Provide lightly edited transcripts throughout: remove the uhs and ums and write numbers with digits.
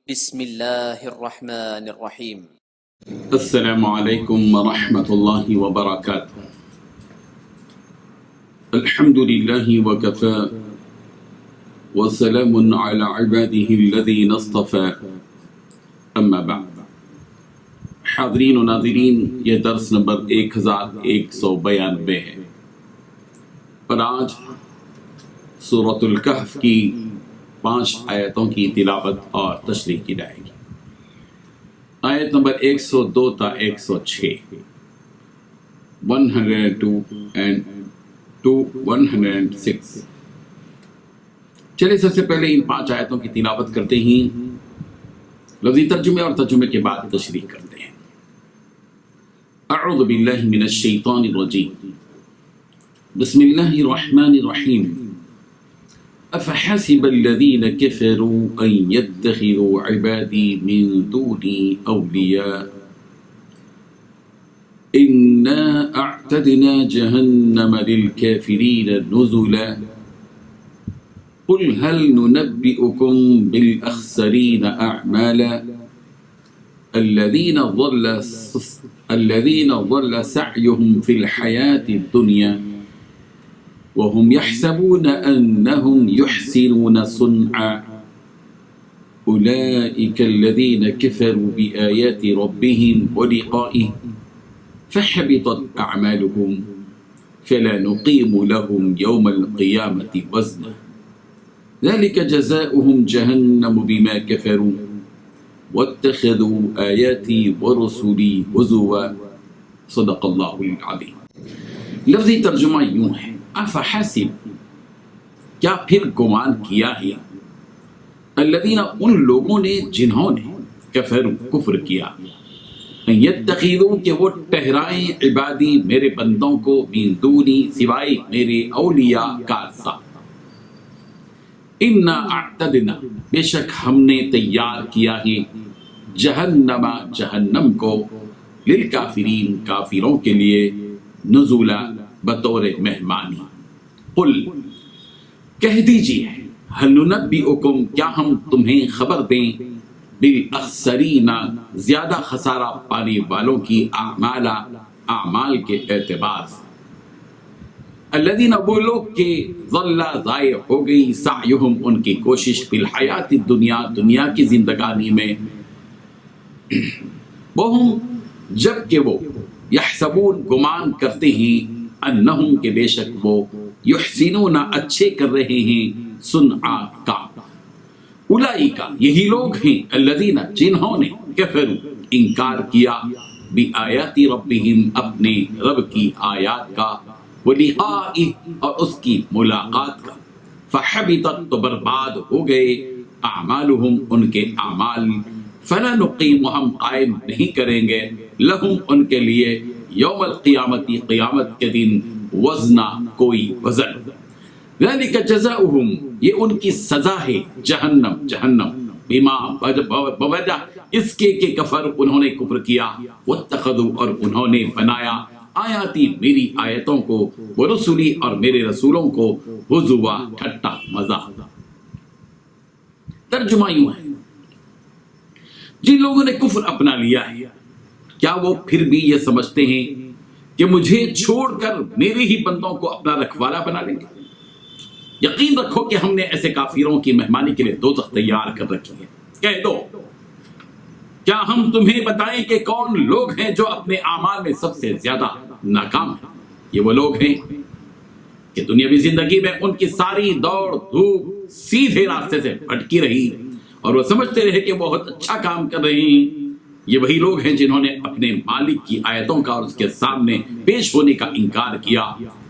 بسم اللہ الرحمن الرحیم۔ السلام علیکم ورحمۃ اللہ وبرکاتہ۔ الحمد للہ وکفی وسلام علی عباده الذین اصطفی، اما بعد۔ حاضرین و ناظرین، یہ درس نمبر 1192 ہے اور آج سورۃ الکہف کی 5 آیتوں کی تلاوت اور تشریح کی جائے گی۔ آیت نمبر 102 تا 106، 102 and 106۔ چلے سب سے پہلے ان 5 آیتوں کی تلاوت کرتے ہی لفظی ترجمے اور ترجمے کے بعد تشریح کرتے ہیں۔ اعوذ باللہ من الشیطان الرجیم، بسم اللہ الرحمن الرحیم۔ افحسب الذین کفروا ان يتخذوا عبادی من دونی اولیاء انا اعتدنا جہنم للکافرین نزلا قل هل ننبئكم بالاخسرین اعمالا الذین ضل سعیهم فی الحیاة الدنیا وهم يحسبون أنهم يحسنون صنعا أولئك الذين كفروا بآيات ربهم ولقائه فحبطت أعمالهم فلا نقيم لهم يوم القيامة وزنا ذلك جزاؤهم جهنم بما كفروا واتخذوا آياتي ورسلي هزوا صدق الله العظيم۔ لفظی ترجمہ یوں ہے، افحسب، کیا پھر گمان کیا ہے، الذین، ان لوگوں نے جنہوں نے کفر، کفر کیا، یتخذوا، کہ وہ ٹھہرائیں، عبادی، میرے بندوں کو، من دونی، سوائے میرے، اولیاء، کارساز۔ انا اعتدنا، بے شک ہم نے تیار کیا ہے، جہنم، جہنم کو، للکافرین، کافروں کے لیے، نزولا، بطور مہمانی۔ قل، کہہ دیجئے، هل ننبئکم، کیا ہم تمہیں خبر دیں، بالاخسرین، زیادہ خسارہ پانے والوں کی، اعمالا، اعمال کے اعتبار سے، الذین، وہ لوگ کہ ضل، ضائع ہو گئی، سعیہم، ان کی کوشش، فی الحیات الدنیا، دنیا کی زندگانی میں، وہم، جب کہ وہ، یحسبون، گمان کرتے ہیں، انہم، کہ بے شک وہ، یحسنون، اچھے کر رہے ہیں، صنعا، کام۔ اولئک، یہی لوگ ہیں، الذین، جنہوں نے، کفروا، انکار کیا، بآیات ربہم، اپنے رب کی آیات کا، ولقائہ، اور اس کی ملاقات کا، فحبطت، تو برباد ہو گئے، اعمالہم، ان کے اعمال، فلا نقیم، ہم قائم نہیں کریں گے، لہم، ان کے لیے، یوم القیامت، قیامت کے دن، وزنا، کوئی وزن، ذالک جزاؤہم، یہ ان کی سزا ہے، جہنم، جہنم، بما، بوجہ اس کے کہ کفر، انہوں نے کفر کیا، واتخذوا، اور انہوں نے بنایا، آیاتی، میری آیتوں کو، ورسلی، اور میرے رسولوں کو، ہزوا، ٹھٹا، مذاق۔ ترجمہ یوں ہے، جن لوگوں نے کفر اپنا لیا ہے، کیا وہ پھر بھی یہ سمجھتے ہیں کہ مجھے چھوڑ کر میرے ہی بندوں کو اپنا رکھوالا بنا لیں گے؟ یقین رکھو کہ ہم نے ایسے کافروں کی مہمانی کے لیے دوزخ تیار کر رکھی ہے۔ کہہ دو، کیا ہم تمہیں بتائیں کہ کون لوگ ہیں جو اپنے اعمال میں سب سے زیادہ ناکام ہیں؟ یہ وہ لوگ ہیں کہ دنیاوی زندگی میں ان کی ساری دوڑ دھوپ سیدھے راستے سے بھٹکی رہی اور وہ سمجھتے رہے کہ وہ بہت اچھا کام کر رہے ہیں۔ یہ وہی لوگ ہیں جنہوں نے اپنے مالک کی آیتوں کا اور اس کے سامنے پیش ہونے کا انکار کیا،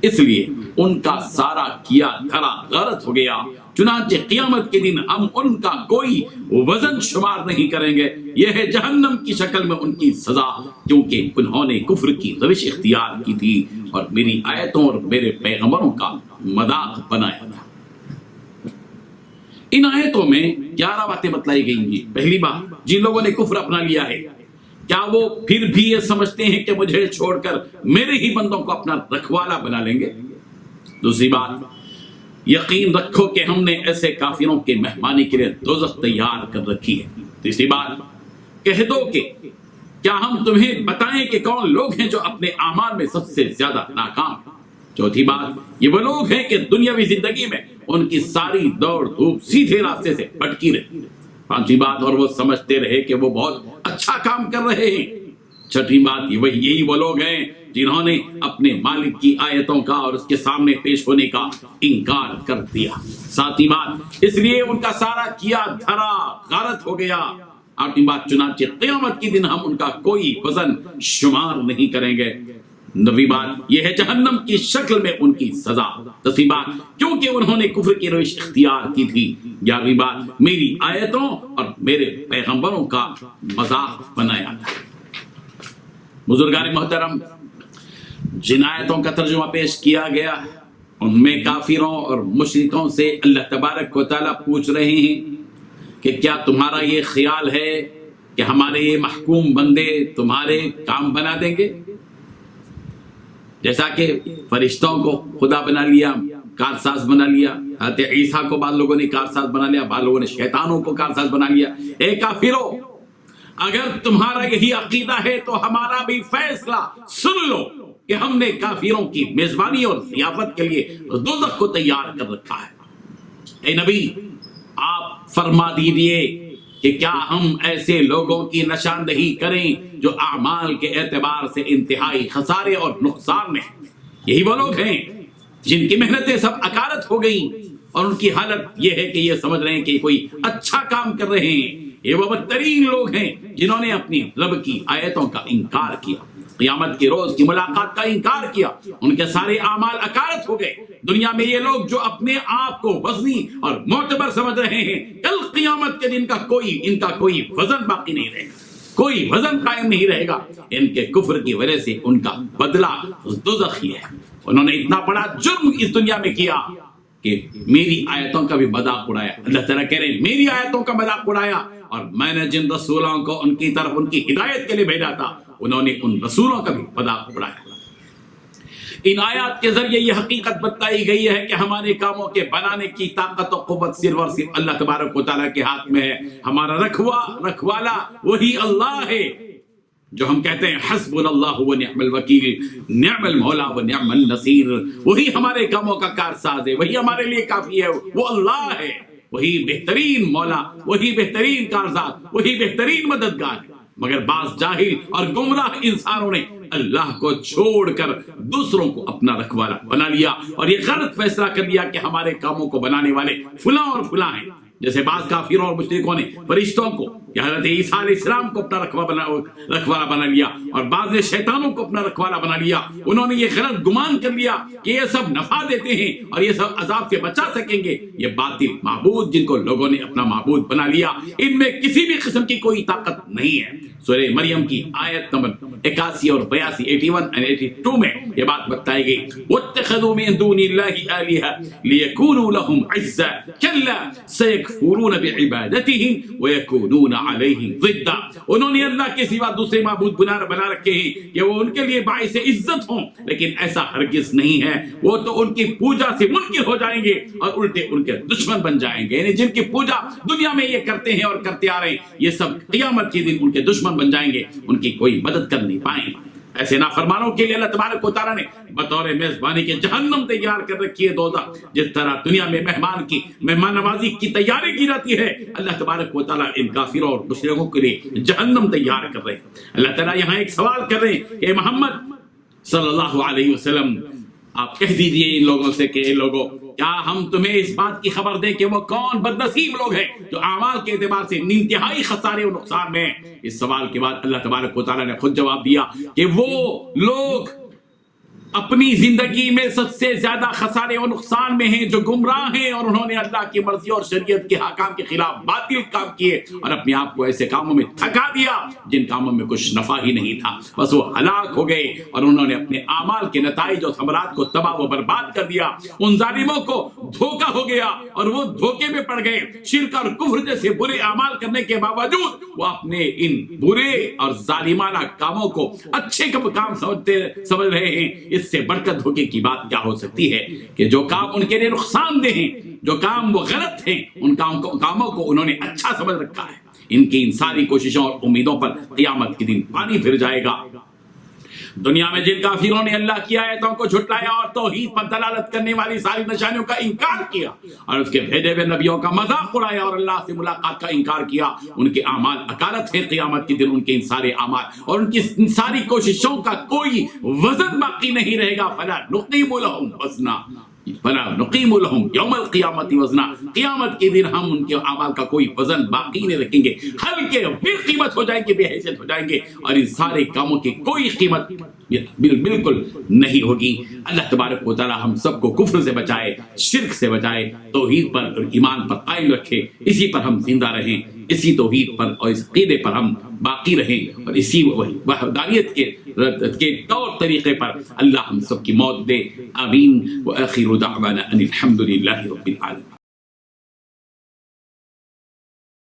اس لیے ان کا سارا کیا دھرا غلط ہو گیا، چنانچہ قیامت کے دن ہم ان کا کوئی وزن شمار نہیں کریں گے۔ یہ ہے جہنم کی شکل میں ان کی سزا، کیونکہ انہوں نے کفر کی روش اختیار کی تھی اور میری آیتوں اور میرے پیغمبروں کا مذاق بنایا تھا۔ ان آیتوں میں 11 باتیں بتلائی گئی ہیں۔ پہلی بات، جن لوگوں نے کفر اپنا لیا ہے، کیا وہ پھر بھی یہ سمجھتے ہیں کہ مجھے چھوڑ کر میرے ہی بندوں کو اپنا رکھوالا بنا لیں گے؟ دوسری بات، یقین رکھو کہ ہم نے ایسے کافروں کے مہمانی کے لیے دوزخ تیار کر رکھی ہے۔ تیسری بات، کہہ دو کہ کیا ہم تمہیں بتائیں کہ کون لوگ ہیں جو اپنے اعمال میں سب سے زیادہ ناکام ہیں؟ چوتھی بات، یہ وہ لوگ ہیں کہ دنیاوی زندگی میں ان کی ساری دوڑ دھوپ سیدھے راستے سے بھٹکی رہی۔ پانچویں بات، اور وہ سمجھتے رہے کہ وہ بہت اچھا کام کر رہے ہیں۔ چھٹی بات، یہی وہ لوگ ہیں جنہوں نے اپنے مالک کی آیتوں کا اور اس کے سامنے پیش ہونے کا انکار کر دیا۔ ساتویں بات، اس لیے ان کا سارا کیا دھرا غارت ہو گیا۔ آٹھویں بات، چنانچہ قیامت کے دن ہم ان کا کوئی وزن شمار نہیں کریں گے۔ نویں بات، یہ ہے جہنم کی شکل میں ان کی سزا۔ دسویں بات، کیونکہ انہوں نے کفر کی روش اختیار کی تھی۔ گیارہویں بات، میری آیتوں اور میرے پیغمبروں کا مذاق بنایا تھا۔ بزرگان محترم، جن آیتوں کا ترجمہ پیش کیا گیا ان میں کافروں اور مشرکوں سے اللہ تبارک و تعالیٰ پوچھ رہے ہیں کہ کیا تمہارا یہ خیال ہے کہ ہمارے یہ محکوم بندے تمہارے کام بنا دیں گے؟ جیسا کہ فرشتوں کو خدا بنا لیا، کارساز بنا لیا، حضرت عیسیٰ کو بعض لوگوں نے کارساز بنا لیا، بعض لوگوں نے شیطانوں کو کارساز بنا لیا۔ اے کافرو، اگر تمہارا یہی عقیدہ ہے تو ہمارا بھی فیصلہ سن لو کہ ہم نے کافروں کی میزبانی اور ضیافت کے لیے دوزخ کو تیار کر رکھا ہے۔ اے نبی، آپ فرما دیجئے کہ کیا ہم ایسے لوگوں کی نشاندہی کریں جو اعمال کے اعتبار سے انتہائی خسارے اور نقصان میں ہیں؟ یہی وہ لوگ ہیں جن کی محنتیں سب اکارت ہو گئیں اور ان کی حالت یہ ہے کہ یہ سمجھ رہے ہیں کہ کوئی اچھا کام کر رہے ہیں۔ یہ وہ بدترین لوگ ہیں جنہوں نے اپنی رب کی آیتوں کا انکار کیا، قیامت کے روز کی ملاقات کا انکار کیا، ان کے سارے اعمال اکارت ہو گئے۔ دنیا میں یہ لوگ جو اپنے آپ کو وزنی اور معتبر سمجھ رہے ہیں، کل قیامت کے دن ان کا کوئی وزن باقی نہیں رہے گا، کوئی وزن قائم نہیں رہے گا۔ ان کے کفر کی وجہ سے ان کا بدلہ دوزخ ہی ہے۔ انہوں نے اتنا بڑا جرم اس دنیا میں کیا کہ میری آیتوں کا بھی مذاق اڑایا۔ اللہ تعالیٰ کہہ رہے ہیں میری آیتوں کا مذاق اڑایا، اور میں نے جن رسولوں کو ان کی طرف ان کی ہدایت کے لیے بھیجا تھا انہوں نے ان رسولوں کا بھی مذاق اڑایا۔ ان آیات کے ذریعے یہ حقیقت بتائی گئی ہے کہ ہمارے کاموں کے بنانے کی طاقت و قوت صرف اور صرف اللہ تبارک و تعالیٰ کے ہاتھ میں ہے۔ ہمارا رکھوالا وہی اللہ ہے جو ہم کہتے ہیں حسبنا اللہ و نعم الوکیل، نعم المولا و نعم النصیر۔ وہی ہمارے کاموں کا کارساز ہے، وہی ہمارے لیے کافی ہے، وہ اللہ ہے، وہی بہترین مولا، وہی بہترین کارساز، وہی بہترین مددگار ہے۔ مگر بعض جاہل اور گمراہ انسانوں نے اللہ کو چھوڑ کر دوسروں کو اپنا رکھوالا بنا لیا اور یہ غلط فیصلہ کر لیا کہ ہمارے کاموں کو بنانے والے فلاں اور فلاں ہیں۔ جیسے بعض کافروں اور مشرکوں نے فرشتوں کو یا حضرت عیسیٰ علیہ السلام کو اپنا رکھوالا بنا لیا، اور بعض نے شیطانوں کو اپنا رکھوالا بنا لیا۔ انہوں نے یہ غلط گمان کر لیا کہ یہ سب نفع دیتے ہیں اور یہ سب عذاب سے بچا سکیں گے۔ یہ باطل معبود جن کو لوگوں نے اپنا معبود بنا لیا، ان میں کسی بھی قسم کی کوئی طاقت نہیں ہے۔ سورہ مریم کی آیت نمبر 81 اور 82 81 اور 82 میں یہ بات بتائی گئی، وَاتَّخَذُوا مِن دُونِ اللَّهِ آلِهَةً لِيَكُونُوا لَهُمْ عِزًّا كَلَّا سَيَكْفُرُونَ بِعِبَادَتِهِمْ وَيَكُونُونَ عَلَيْهِمْ ضِدًّا۔ انہوں نے اللہ کے سوا دوسرے معبود بنا رکھے ہیں کہ وہ ان کے لیے باعث عزت ہوں، لیکن ایسا ہرگز نہیں ہے۔ وہ تو ان کی پوجا سے منکر ہو جائیں گے اور الٹے ان کے دشمن بن جائیں گے۔ یعنی جن کی پوجا دنیا میں یہ کرتے ہیں اور کرتے آ رہے ہیں، یہ سب قیامت کے دن ان کے دشمن بن جائیں گے، ان کی کوئی مدد کر نہیں پائیں گے۔ ایسے نافرمانوں کے لیے اللہ تبارک و تعالیٰ نے بطور میزبانی کے جہنم تیار کر رکھی ہے دوزخ۔ جس طرح دنیا میں مہمان نوازی کی تیاری کی جاتی ہے، اللہ تبارک و تعالیٰ ان کافروں اور مشرکوں کے لیے جہنم تیار کر رہے ہیں۔ اللہ تعالیٰ یہاں ایک سوال کر رہے ہیں کہ محمد صلی اللہ علیہ وسلم آپ کہہ دیجئے ان لوگوں سے کہ اے لوگوں، کیا ہم تمہیں اس بات کی خبر دیں کہ وہ کون بدنصیب لوگ ہیں جو اعمال کے اعتبار سے انتہائی خسارے و نقصان میں ہیں؟ اس سوال کے بعد اللہ تبارک و تعالیٰ نے خود جواب دیا کہ وہ لوگ اپنی زندگی میں سب سے زیادہ خسارے و نقصان میں ہیں جو گمراہ ہیں، اور انہوں نے اللہ کی مرضی اور شریعت کے حکام کے خلاف باطل کام کیے اور اپنے آپ کو ایسے کاموں میں تھکا دیا جن کاموں میں کچھ نفع ہی نہیں تھا، بس وہ ہلاک ہو گئے اور انہوں نے اپنے اعمال کے نتائج اور ثمرات کو تباہ و برباد کر دیا۔ ان ظالموں کو دھوکہ ہو گیا اور وہ دھوکے میں پڑ گئے۔ شرک اور کفر جیسے برے اعمال کرنے کے باوجود وہ اپنے ان برے اور ظالمانہ کاموں کو اچھے کام سمجھ رہے ہیں۔ اس سے بڑھ کر دھوکے کی بات کیا ہو سکتی ہے کہ جو کام ان کے لیے نقصان دہ ہیں، جو کام وہ غلط ہیں، ان کاموں کو انہوں نے اچھا سمجھ رکھا ہے۔ ان کی ان ساری کوششوں اور امیدوں پر قیامت کے دن پانی پھر جائے گا۔ دنیا میں جن کافروں نے اللہ کی آیتوں کو جھٹلایا اور توحید پر دلالت کرنے والی ساری نشانیوں کا انکار کیا اور اس کے بھیجے ہوئے نبیوں کا مذاق اڑایا اور اللہ سے ملاقات کا انکار کیا، ان کے اعمال اکالت ہے، قیامت کے دن ان کے ان سارے اعمال اور ان کی ان ساری کوششوں کا کوئی وزن باقی نہیں رہے گا۔ فلا نقیم لہم وزنا، فلا نقیم لہم یوم القیامت وزنا، قیامت کے دن ہم ان کے اعمال کا کوئی وزن باقی نہیں رکھیں گے، ہلکے بے قیمت ہو جائیں گے، بے حیثیت ہو جائیں گے، اور ان سارے کاموں کی کوئی قیمت بالکل نہیں ہوگی۔ اللہ تبارک و تعالی ہم سب کو کفر سے بچائے، شرک سے بچائے، توحید پر اور ایمان پر قائم رکھے، اسی پر ہم زندہ رہیں، اسی توحید پر اور اس عقیدے پر ہم باقی رہیں، اور اسی وحدانیت کے طور طریقے پر اللہ ہم سب کی موت دے۔ آمین۔ وآخر دعوانا ان الحمد للہ رب العالمین۔